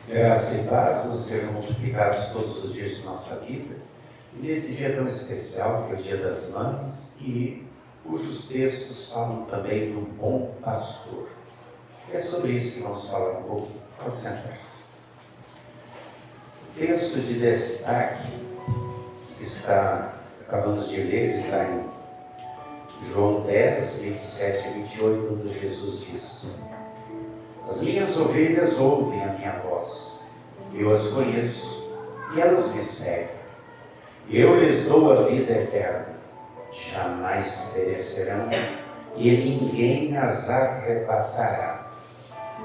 Graça e paz nos sejam multiplicados todos os dias de nossa vida. E nesse dia tão especial, que é o Dia das Mães, e cujos textos falam também do bom pastor. É sobre isso que vamos falar um pouco. Pode sentar-se. O texto de destaque que acabamos de ler, está em João 10, 27 e 28, onde Jesus diz: as minhas ovelhas ouvem a minha voz, eu as conheço e elas me seguem. Eu lhes dou a vida eterna, jamais perecerão e ninguém as arrebatará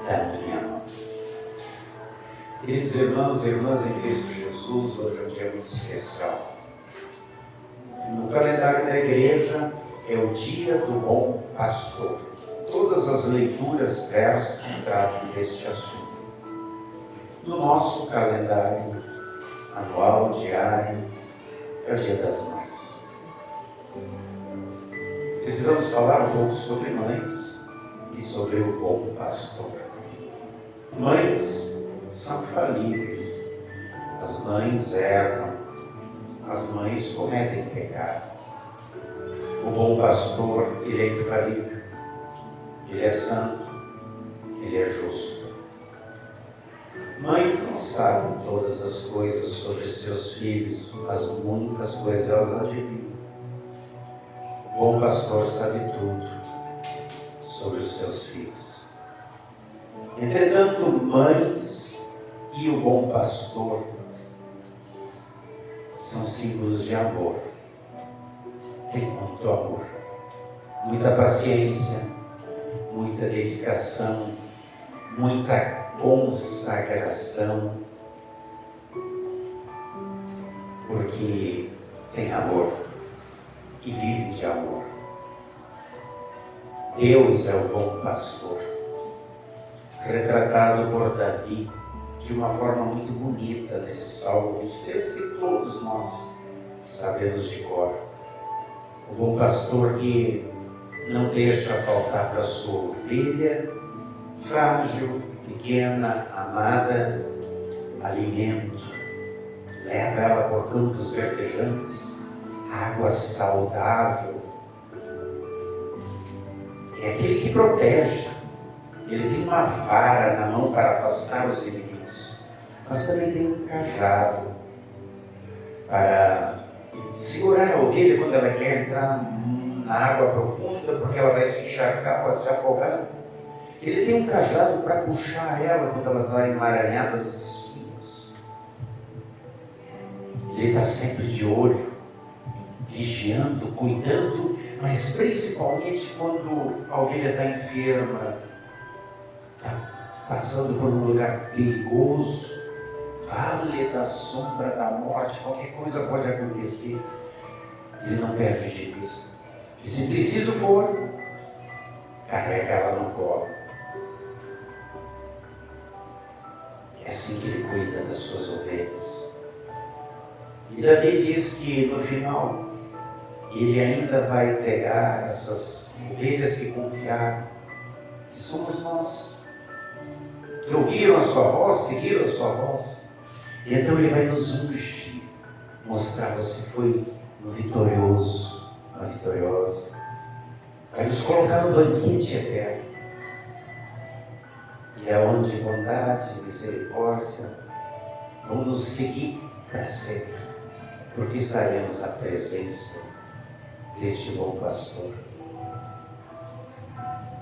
da minha mão. Queridos irmãos e irmãs em Cristo Jesus, hoje é um dia muito especial. No calendário da igreja é o dia do bom pastor. Todas as leituras versam e tratam deste assunto. No nosso calendário anual, diário, é o Dia das Mães. Precisamos falar um pouco sobre mães e sobre o bom pastor. Mães são falíveis. As mães erram. As mães cometem pecado. O bom pastor, ele é infalível. Ele é santo, ele é justo. Mães não sabem todas as coisas sobre seus filhos, mas muitas coisas elas adivinham. O bom pastor sabe tudo sobre os seus filhos. Entretanto, mães e o bom pastor são símbolos de amor. Tem muito amor, muita paciência, muita dedicação, muita consagração, porque tem amor e vive de amor. Deus é o bom pastor, retratado por Davi de uma forma muito bonita nesse Salmo 23, que todos nós sabemos de cor. O bom pastor que não deixa faltar para a sua ovelha, frágil, pequena, amada, alimento. Leva ela por campos verdejantes, água saudável. É aquele que protege. Ele tem uma vara na mão para afastar os inimigos, mas também tem um cajado para segurar a ovelha quando ela quer entrar na água profunda, porque ela vai se encharcar, pode se afogar. Ele tem um cajado para puxar ela quando ela está emaranhada dos espinhos. Ele está sempre de olho, vigiando, cuidando, mas principalmente quando a ovelha está enferma, está passando por um lugar perigoso, vale da sombra da morte, qualquer coisa pode acontecer. Ele não perde de vista. E se preciso for, carrega ela no colo. É assim que ele cuida das suas ovelhas. E Davi diz que no final, ele ainda vai pegar essas ovelhas que confiaram, que somos nós, que ouviram a sua voz, seguiram a sua voz. E então ele vai nos ungir, mostrar você foi um vitorioso, uma vitoriosa. Vai nos colocar no banquete eterno. E é onde bondade e misericórdia vão nos seguir para sempre, porque estaremos na presença deste bom pastor.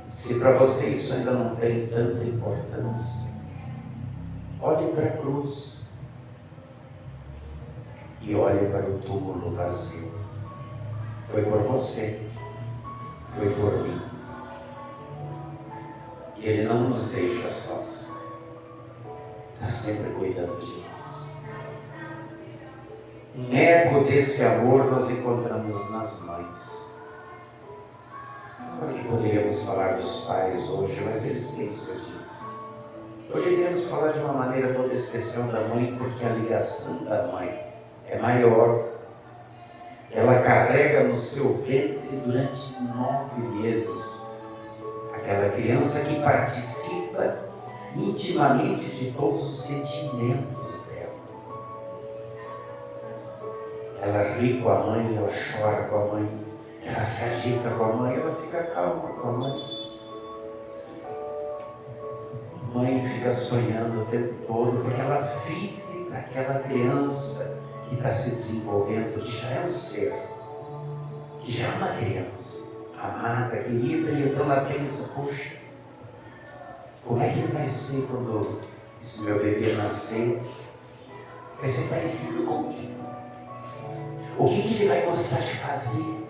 Se para você isso ainda não tem tanta importância, olhe para a cruz e olhe para o túmulo vazio. Foi por você, foi por mim. E Ele não nos deixa sós. Está sempre cuidando de nós. Um eco desse amor nós encontramos nas mães. Claro que poderíamos falar dos pais hoje, mas eles têm o seu dia. Hoje iremos falar de uma maneira toda especial da mãe, porque a ligação da mãe é maior. Ela carrega no seu ventre durante 9 meses aquela criança que participa intimamente de todos os sentimentos dela. Ela ri com a mãe, ela chora com a mãe, ela se agita com a mãe, ela fica calma com a mãe. A mãe fica sonhando o tempo todo, porque ela vive naquela criança que está se desenvolvendo, que já é um ser, que já é uma criança, amada, querida, e então ela pensa, puxa, como é que ele vai ser quando esse meu bebê nascer? Vai ser parecido comigo. O que ele vai gostar de fazer?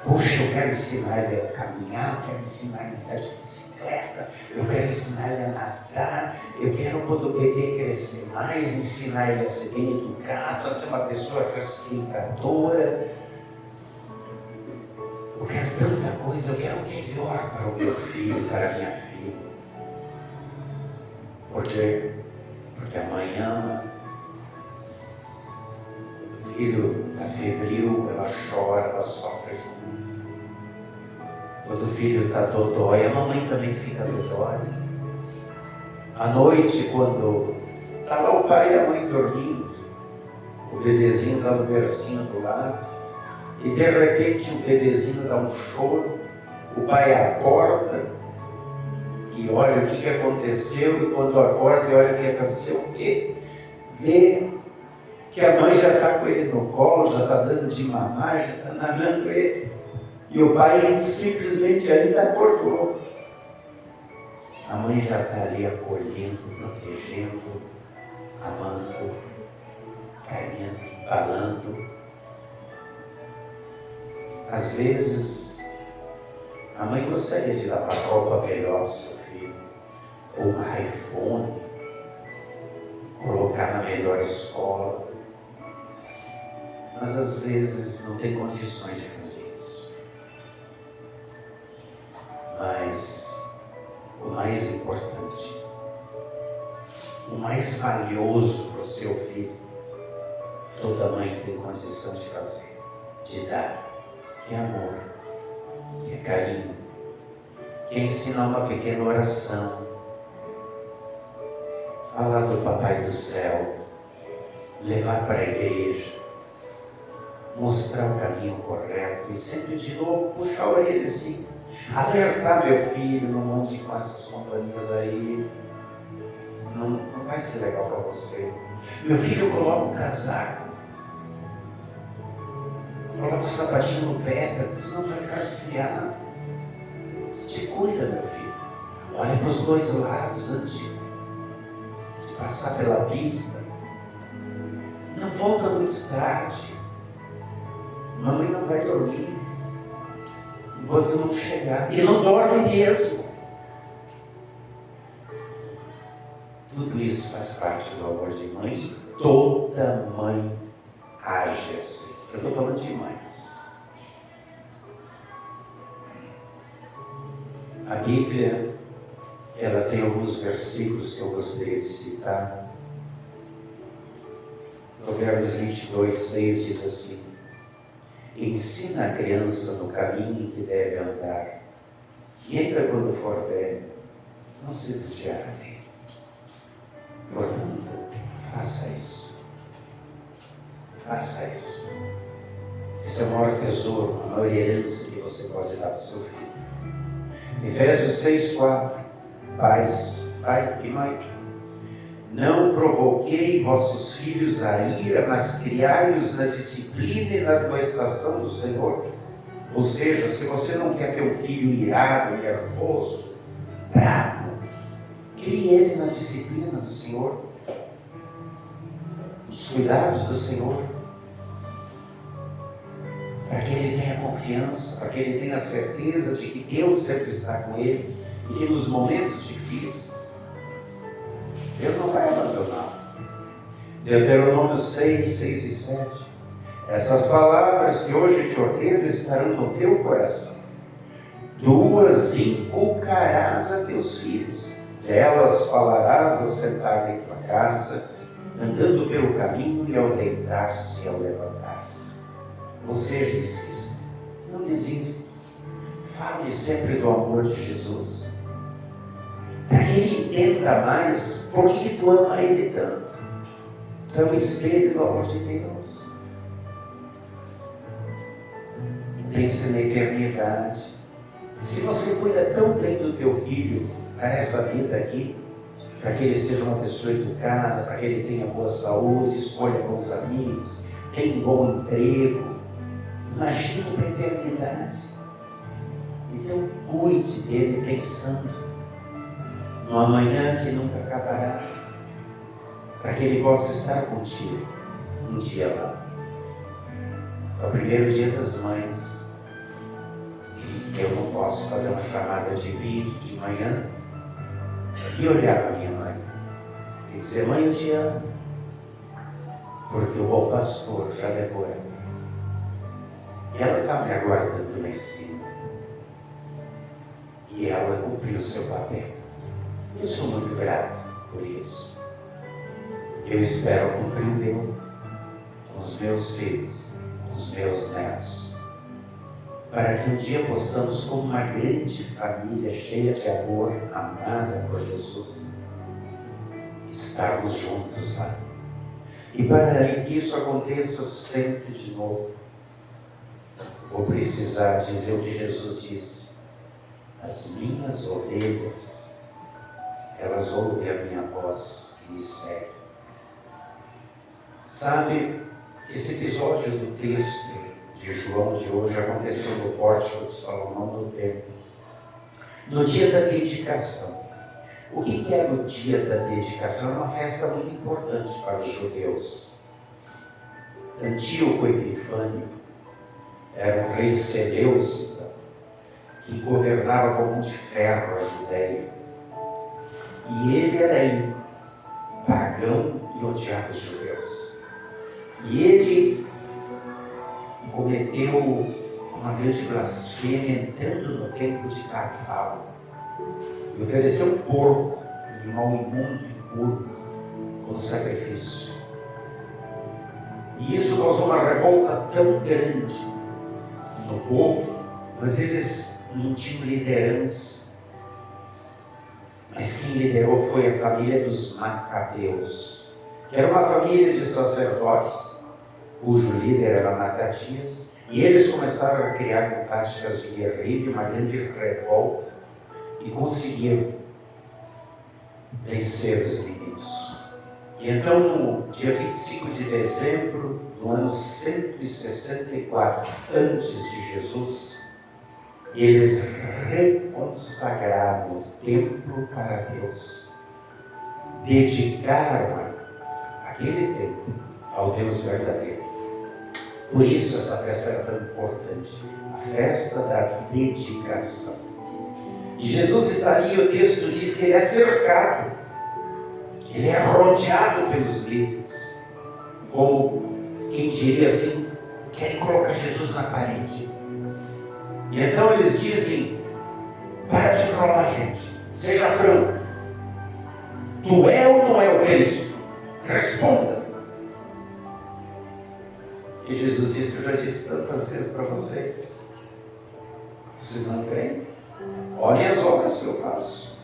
Puxa, eu quero ensinar ele a caminhar, eu quero ensinar ele a andar de bicicleta, eu quero ensinar ele a nadar, eu quero, quando o bebê crescer mais, ensinar ele a ser bem educado, a ser uma pessoa respeitadora. Eu quero tanta coisa, eu quero o melhor para o meu filho, para a minha filha. Por quê? Porque a mãe ama. O filho está febril, ela chora, ela sofre junto. Quando o filho está dodói, a mamãe também fica dodói. À noite, quando está lá o pai e a mãe dormindo, o bebezinho está no bercinho do lado, e de repente o bebezinho dá um choro, o pai acorda e olha o que aconteceu, e quando acorda e olha o que aconteceu, vê que a mãe já está com ele no colo, já está dando de mamar, já está nanando ele. E o pai simplesmente ainda acordou. A mãe já está ali acolhendo, protegendo, amando, carinhando, embalando. Às vezes, a mãe gostaria de dar uma roupa melhor ao seu filho, ou um iPhone, colocar na melhor escola. Mas às vezes não tem condições de fazer isso. Mas o mais importante, o mais valioso para o seu filho, toda mãe tem condição de fazer, de dar, que é amor, que é carinho, que é ensinar uma pequena oração, falar do Papai do Céu, levar para a igreja, mostrar o caminho correto e sempre de novo puxar a orelha assim, alertar meu filho, não monte com essas companhias aí, não vai ser legal para você. Meu filho, coloca um casaco, coloca o sapatinho no pé, senão vai ficar esfriado. Te cuida, meu filho. Olha para os dois lados antes de passar pela pista. Não volta muito tarde. Mamãe não vai dormir enquanto não chegar. E não dorme mesmo. Tudo isso faz parte do amor de mãe. E toda mãe age assim. Eu estou falando demais. A Bíblia, ela tem alguns versículos que eu gostaria de citar. Provérbios 22, 6 diz assim: ensina a criança no caminho que deve andar, e ainda quando for velho, não se desviará dele. Portanto, faça isso. Faça isso. Esse é o maior tesouro, a maior herança que você pode dar para o seu filho. Efésios 6,4: pais, pai e mãe, não provoquei vossos filhos a ira, mas criai-os na disciplina e na admoestação do Senhor. Ou seja, se você não quer ter um filho irado, nervoso, bravo, crie ele na disciplina do Senhor, nos cuidados do Senhor, para que ele tenha confiança, para que ele tenha certeza de que Deus sempre está com ele e que nos momentos difíceis Deus não vai abandonar. Deuteronômio 6, 6 e 7. Essas palavras que hoje te ordeno estarão no teu coração. Duas inculcarás a teus filhos. Delas falarás ao sentar em tua casa, andando pelo caminho e ao deitar-se e ao levantar-se. Ou seja, insista, não desista. Fale sempre do amor de Jesus. para que ele entenda mais por que tu ama ele tanto. Tu é um espelho do amor de Deus. E pense na eternidade. Se você cuida tão bem do teu filho para essa vida aqui, para que ele seja uma pessoa educada, para que ele tenha boa saúde, escolha bons amigos, tenha um bom emprego, imagina para a eternidade. Então cuide dele pensando no amanhã que nunca acabará, para que ele possa estar contigo um dia lá. É o primeiro dia das mães. Eu não posso fazer uma chamada de vídeo de manhã e olhar para minha mãe e dizer: mãe, eu te amo, porque o bom pastor já levou ela. E ela está me aguardando lá em cima. E ela cumpriu o seu papel. Eu sou muito grato por isso. Eu espero cumprir o meu com os meus filhos, com os meus netos, para que um dia possamos, como uma grande família cheia de amor, amada por Jesus, estarmos juntos lá. E para que isso aconteça, eu sempre de novo vou precisar dizer o que Jesus disse: as minhas ovelhas, elas ouvem a minha voz e me seguem. Sabe, esse episódio do texto de João de hoje aconteceu no pórtico de Salomão no templo, no dia da dedicação. O que é o dia da dedicação? É uma festa muito importante para os judeus. Antíoco Epifânio era um rei seleucida que governava com mão de ferro a Judéia. E ele era pagão e odiava os judeus. E ele cometeu uma grande blasfêmia entrando no templo de Carvalho e ofereceu um porco, um animal imundo e impuro, como sacrifício. E isso causou uma revolta tão grande no povo, mas eles não tinham liderança. Mas quem liderou foi a família dos Macabeus, que era uma família de sacerdotes, cujo líder era Matatias, e eles começaram a criar táticas de guerrilha, uma grande revolta, e conseguiram vencer os inimigos. E então, no dia 25 de dezembro do ano 164 antes de Jesus, eles reconsagraram o templo para Deus, dedicaram aquele templo ao Deus verdadeiro. Por isso essa festa era tão importante, a festa da dedicação. E Jesus está ali, o texto diz que ele é cercado, ele é rodeado pelos líderes, como quem diria assim, querem colocar Jesus na parede. E então eles dizem: para de enrolar, gente, seja franco, tu é ou não é o Cristo? Responda. E Jesus disse: eu já disse tantas vezes para vocês, vocês não creem? Olhem as obras que eu faço.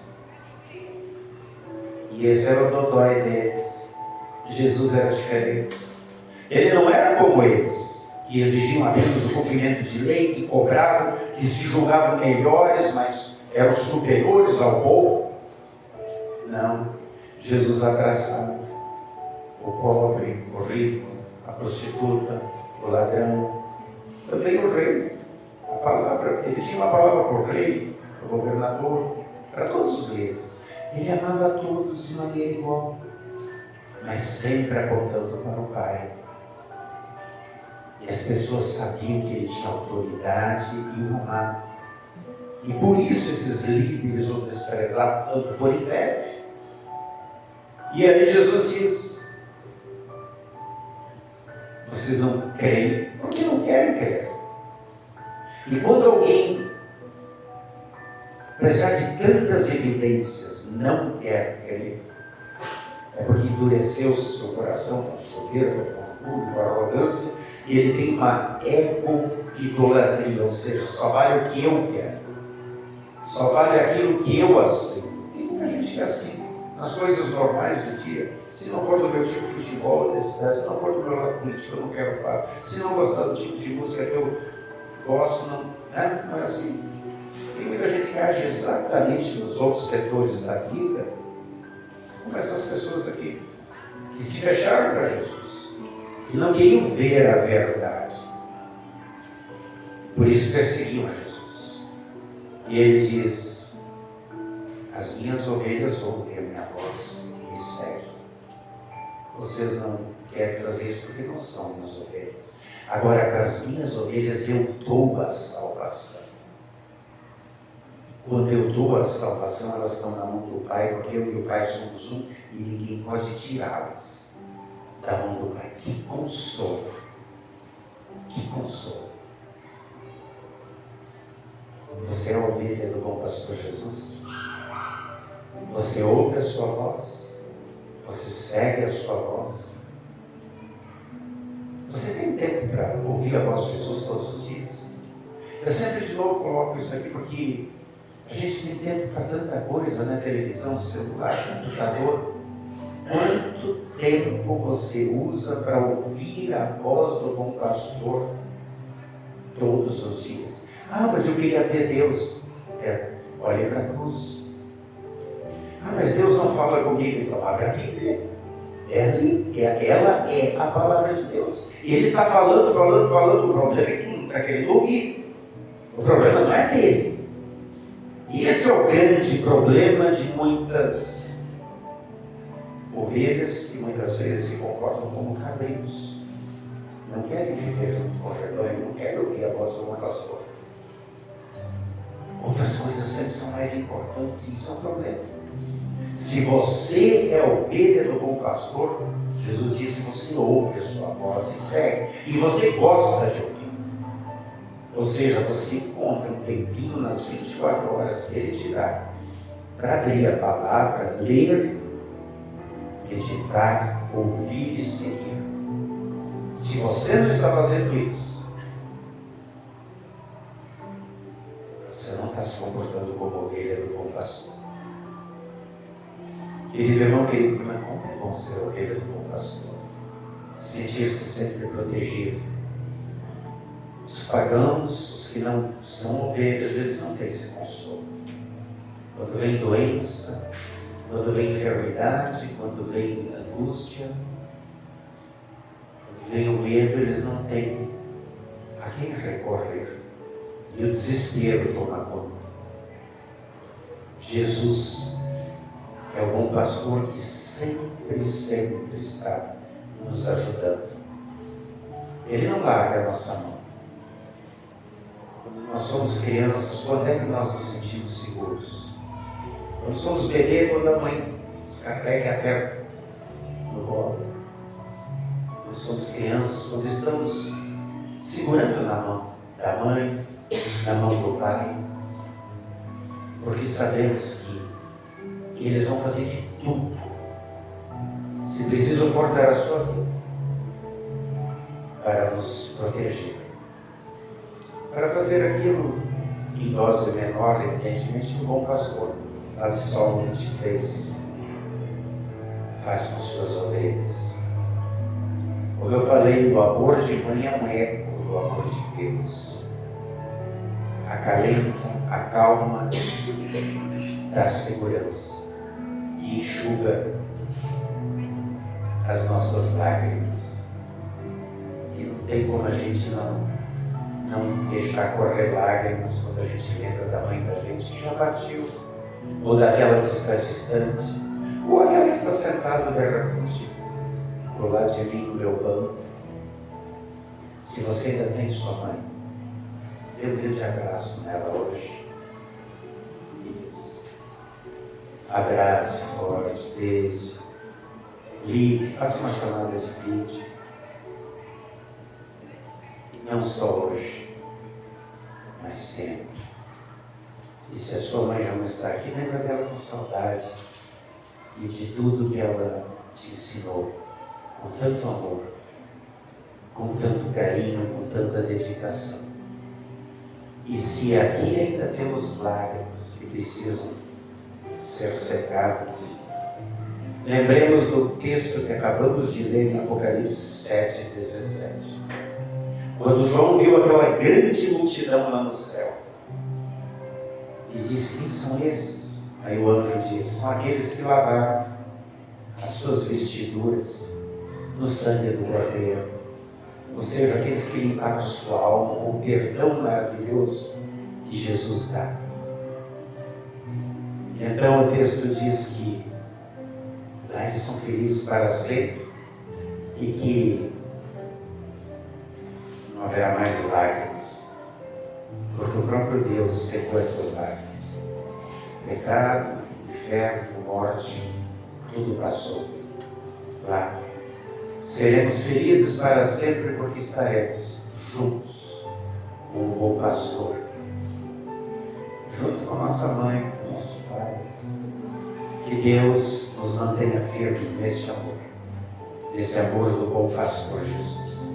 E esse era o dodói deles. Jesus era diferente. Ele não era como eles, que exigiam apenas o cumprimento de lei, que cobravam, que se julgavam melhores, mas eram superiores ao povo. Não. Jesus abraçava o pobre, o rico, a prostituta, o ladrão, também o rei. A palavra, ele tinha uma palavra para o rei, para o governador, para todos os líderes. Ele amava a todos de maneira igual, mas sempre apontando para o Pai. E as pessoas sabiam que ele tinha autoridade e o amavam. E por isso esses líderes o desprezavam tanto, por inveja. E aí Jesus diz: vocês não creem porque não querem crer. E quando alguém, apesar de tantas evidências, não quer crer, é porque endureceu o seu coração com soberba, com orgulho, com arrogância, e ele tem uma ego-idolatria, ou seja, só vale o que eu quero, só vale aquilo que eu aceito. muita gente é assim, nas coisas normais do dia. Se não for do meu tipo de futebol, se não for do meu lado político, eu não quero falar. Se não gostar do tipo de música que eu gosto, não, né? Não é assim. Tem muita gente que age exatamente nos outros setores da vida, como essas pessoas aqui, que se fecharam para Jesus, que não queriam ver a verdade. Por isso perseguiam a Jesus. E ele diz: as minhas ovelhas ouvem a minha voz e me seguem. Vocês não querem fazer isso porque não são minhas ovelhas. Agora, para as minhas ovelhas eu dou a salvação. Quando eu dou a salvação, elas estão na mão do Pai, porque eu e o Pai somos um e ninguém pode tirá-las da mão do Pai. Que consolo! Que consolo! Você é a ovelha do bom pastor Jesus? Você ouve a sua voz? Você segue a sua voz? Você tem tempo para ouvir a voz de Jesus todos os dias? Eu sempre de novo coloco isso aqui porque a gente tem tempo para tanta coisa, né? Televisão, celular, computador. Quanto tempo você usa para ouvir a voz do bom pastor todos os dias? Ah, mas eu queria ver Deus. Olhe para a cruz. Ah, mas Deus não fala comigo. Então abre a Bíblia. Ela é a palavra de Deus. E Ele está falando. O problema é que não está querendo ouvir. O problema não é dele. E esse é o grande problema de muitas ovelhas que muitas vezes se comportam como cabritos. Não querem viver junto com o rebanho, não querem ouvir a voz do bom pastor. Outras coisas sempre são mais importantes e isso é um problema. Se você é ovelha do bom pastor, Jesus disse: você ouve a sua voz e segue. E você gosta de ouvir. Ou seja, você encontra um tempinho nas 24 horas que Ele te dá para abrir a palavra, ler, meditar, ouvir e seguir. Se você não está fazendo isso, você não está se comportando como ovelha do bom pastor. Querido irmão, querido irmão, como é bom ser ovelha do bom pastor. Sentir-se sempre protegido. Os pagãos, os que não são ovelhas, eles não têm esse consolo. Quando vem doença, quando vem enfermidade, quando vem angústia, quando vem o medo, eles não têm a quem recorrer. E o desespero toma conta. Jesus é o bom pastor que sempre está nos ajudando. Ele não larga a nossa mão. Quando nós somos crianças, quando é que nós nos sentimos seguros? Quando somos bebês, quando a mãe nos carrega e aperta no colo. Quando somos crianças, quando estamos segurando na mão da mãe, na mão do pai, porque sabemos que eles vão fazer de tudo, se preciso cortar a sua vida, para nos proteger. Para fazer aquilo em dose menor, evidentemente, que o bom pastor, lá do Salmo 23, faz com suas ovelhas. Como eu falei, o amor de mãe é um eco do amor de Deus. Acalenta, acalma, dá segurança e enxuga as nossas lágrimas. E não tem como a gente não deixar correr lágrimas quando a gente lembra da mãe da gente que já partiu, ou daquela que está distante, ou aquela que está sentada de repente do lado de mim no meu banco. Se você ainda tem sua mãe, dê um grande abraço nela hoje. Isso. Abrace forte, beije, ligue, faça uma chamada de vídeo. E não só hoje, mas sempre. E se a sua mãe já não está aqui, lembra dela com saudade e de tudo que ela te ensinou, com tanto amor, com tanto carinho, com tanta dedicação. E se aqui ainda temos lágrimas que precisam ser cegadas. Lembremos do texto que acabamos de ler em Apocalipse 7:17. Quando João viu aquela grande multidão lá no céu, e disse: quem são esses? Aí o anjo disse: são aqueles que lavaram as suas vestiduras no sangue do Cordeiro. Ou seja, aqueles que limparam a sua alma, o perdão maravilhoso que Jesus dá. Então o texto diz que lá eles são felizes para sempre e que não haverá mais lágrimas, porque o próprio Deus secou essas lágrimas. Pecado, inferno, morte, tudo passou. Lá seremos felizes para sempre porque estaremos juntos com o bom pastor, junto com a nossa mãe, com o nosso pai. Que Deus nos mantenha firmes neste amor do bom pastor Jesus.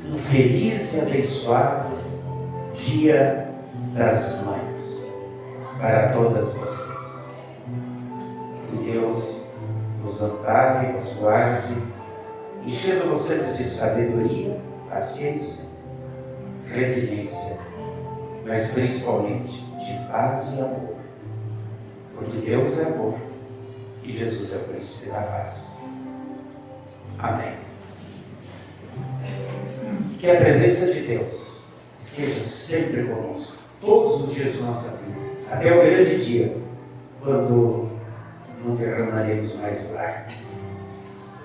Um feliz e abençoado Dia das Mães para todas vocês. Que Deus nos ampare, nos guarde, enchendo você de sabedoria, paciência, resiliência, mas principalmente de paz e amor. Porque Deus é amor e Jesus é o príncipe da paz. Amém. Que a presença de Deus esteja sempre conosco, todos os dias de nossa vida, até o grande dia, quando não derramaremos mais lágrimas.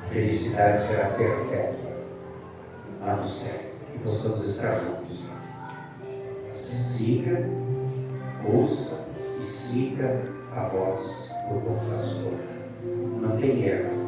A felicidade será perpétua lá no céu e possamos estar juntos. Siga, ouça e siga a voz do bom pastor. Não tem erro.